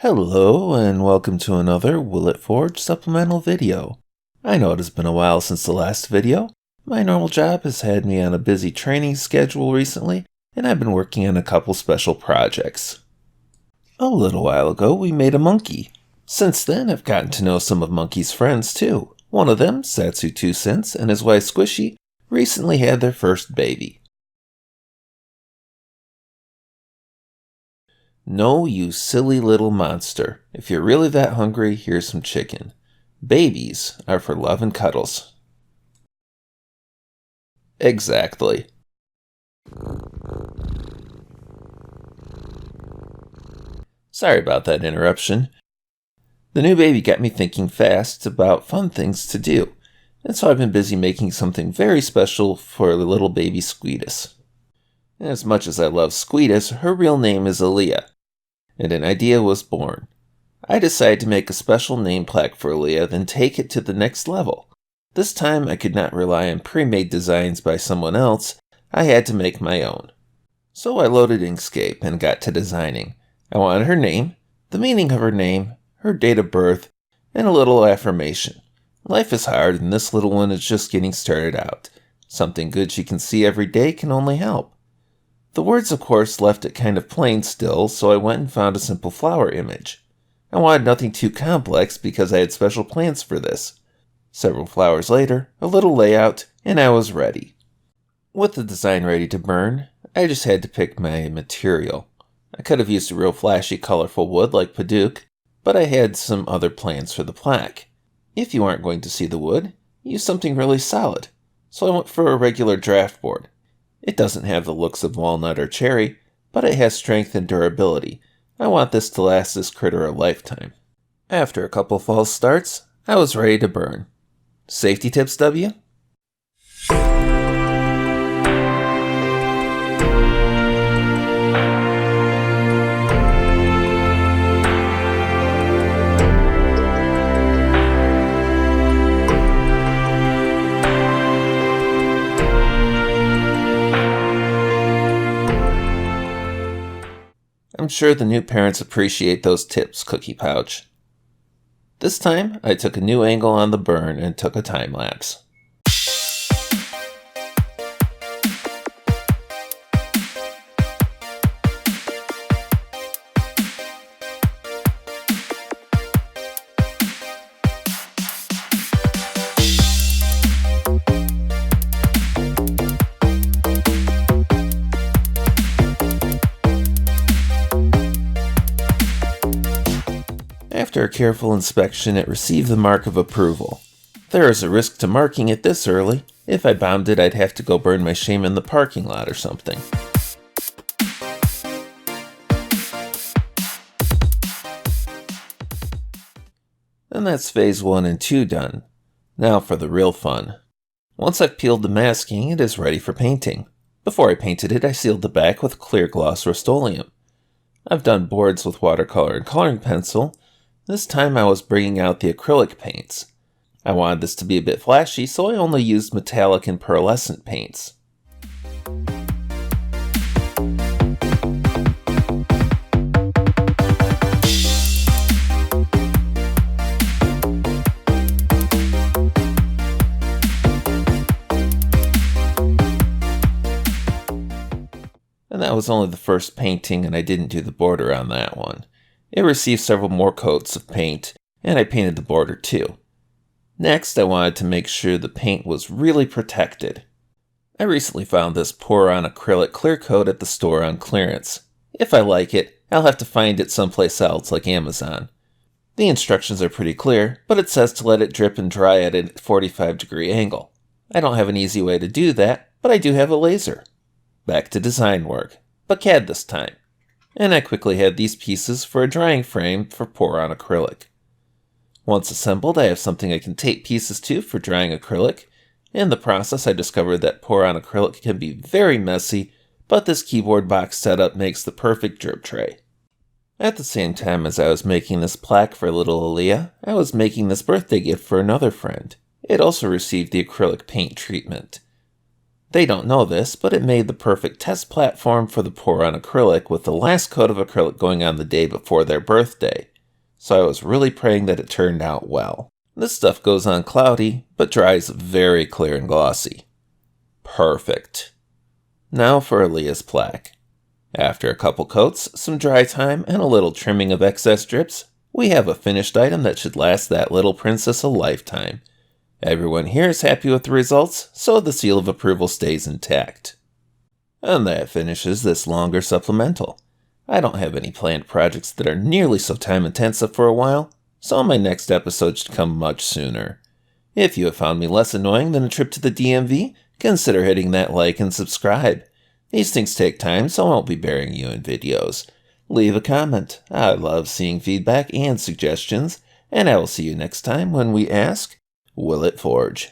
Hello and welcome to another Glowforge supplemental video. I know it has been a while since the last video. My normal job has had me on a busy training schedule recently, and I've been working on a couple special projects. A little while ago we made a monkey. Since then I've gotten to know some of Monkey's friends too. One of them, Satsu 2 Cents, and his wife Squishy recently had their first baby. No, you silly little monster. If you're really that hungry, here's some chicken. Babies are for love and cuddles. Exactly. Sorry about that interruption. The new baby got me thinking fast about fun things to do, and so I've been busy making something very special for the little baby Squeetus. As much as I love Squeetus, her real name is Aaliyah, and an idea was born. I decided to make a special name plaque for Aaliyah, then take it to the next level. This time I could not rely on pre-made designs by someone else, I had to make my own. So I loaded Inkscape and got to designing. I wanted her name, the meaning of her name, her date of birth, and a little affirmation. Life is hard and this little one is just getting started out. Something good she can see every day can only help. The words, of course, left it kind of plain still, so I went and found a simple flower image. I wanted nothing too complex because I had special plans for this. Several flowers later, a little layout, and I was ready. With the design ready to burn, I just had to pick my material. I could have used a real flashy, colorful wood like Paduk, but I had some other plans for the plaque. If you aren't going to see the wood, use something really solid. So I went for a regular draft board. It doesn't have the looks of walnut or cherry, but it has strength and durability. I want this to last this critter a lifetime. After a couple false starts, I was ready to burn. Safety tips, W? I'm sure the new parents appreciate those tips, Cookie Pouch. This time, I took a new angle on the burn and took a time lapse. After a careful inspection, it received the mark of approval. There is a risk to marking it this early. If I bombed it, I'd have to go burn my shame in the parking lot or something. And that's phase 1 and 2 done. Now for the real fun. Once I've peeled the masking, it is ready for painting. Before I painted it, I sealed the back with clear gloss Rust-Oleum. I've done boards with watercolor and coloring pencil. This time I was bringing out the acrylic paints. I wanted this to be a bit flashy, so I only used metallic and pearlescent paints. And that was only the first painting, and I didn't do the border on that one. It received several more coats of paint, and I painted the border too. Next, I wanted to make sure the paint was really protected. I recently found this pour-on acrylic clear coat at the store on clearance. If I like it, I'll have to find it someplace else like Amazon. The instructions are pretty clear, but it says to let it drip and dry at a 45-degree angle. I don't have an easy way to do that, but I do have a laser. Back to design work, but CAD this time. And I quickly had these pieces for a drying frame for pour-on acrylic. Once assembled, I have something I can tape pieces to for drying acrylic. In the process, I discovered that pour-on acrylic can be very messy, but this keyboard box setup makes the perfect drip tray. At the same time as I was making this plaque for little Aaliyah, I was making this birthday gift for another friend. It also received the acrylic paint treatment. They don't know this, but it made the perfect test platform for the pour-on acrylic with the last coat of acrylic going on the day before their birthday. so I was really praying that it turned out well. This stuff goes on cloudy, but dries very clear and glossy. Perfect. Now for Aaliyah's plaque. After a couple coats, some dry time, and a little trimming of excess drips, we have a finished item that should last that little princess a lifetime. Everyone here is happy with the results, so the seal of approval stays intact. And that finishes this longer supplemental. I don't have any planned projects that are nearly so time intensive for a while, so my next episode should come much sooner. If you have found me less annoying than a trip to the DMV, consider hitting that like and subscribe. These things take time, so I won't be burying you in videos. Leave a comment. I love seeing feedback and suggestions, and I will see you next time when we ask, will it forge?